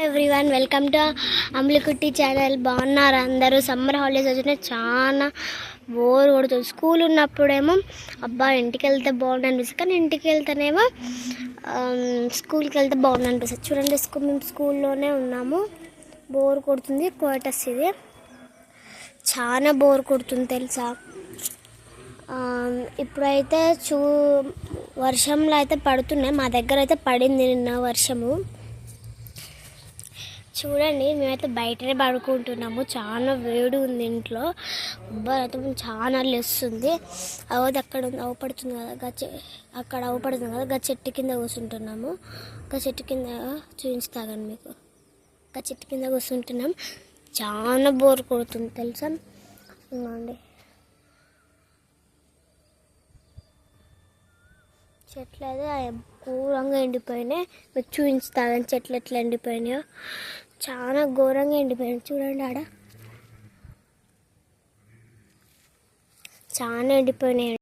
Everyone welcome to Amlikutti channel. బాగున్నారు అందరూ? Summer holidays వచ్చినాయి, చాలా బోర్ కొడుతుంది. స్కూల్ ఉన్నప్పుడేమో అబ్బా ఇంటికి వెళ్తే బాగుండు అనిపిస్తుంది, కానీ ఇంటికి వెళ్తేనేమో స్కూల్కి వెళ్తే బాగుండు అనిపిస్తుంది. చూడండి, మేము స్కూల్లోనే ఉన్నాము, బోర్ కొడుతుంది. క్వార్టర్స్ ఇది, చాలా బోర్ కొడుతుంది తెలుసా. ఇప్పుడైతే వర్షంలో అయితే పడుతున్నాయి, మా దగ్గర అయితే పడింది నిన్న వర్షము. చూడండి, మేమైతే బయటనే పడుకుంటున్నాము, చాలా వేడి ఉంది ఇంట్లో. ఉబ్బర్ అయితే చాలా లెస్తుంది. అవది అక్కడ అవపడుతుంది కదా, అక్కడ అవపడుతుంది కదా, చెట్టు కింద కూర్చుంటున్నాము. చెట్టు కింద చూపించుతాగండి మీకు. చెట్టు కింద కూర్చుంటున్నాం, చాలా బోర్ కొడుతుంది తెలుసా. ఇంకోండి, చెట్లు అయితే ఘోరంగా ఎండిపోయినాయి. మీకు చూపించుతాగని చెట్లు ఎట్లా ఎండిపోయినాయో, చాలా ఘోరంగా ఎండిపోయినాయి. చూడండి, ఆడ చాలా ఎండిపోయినాయి.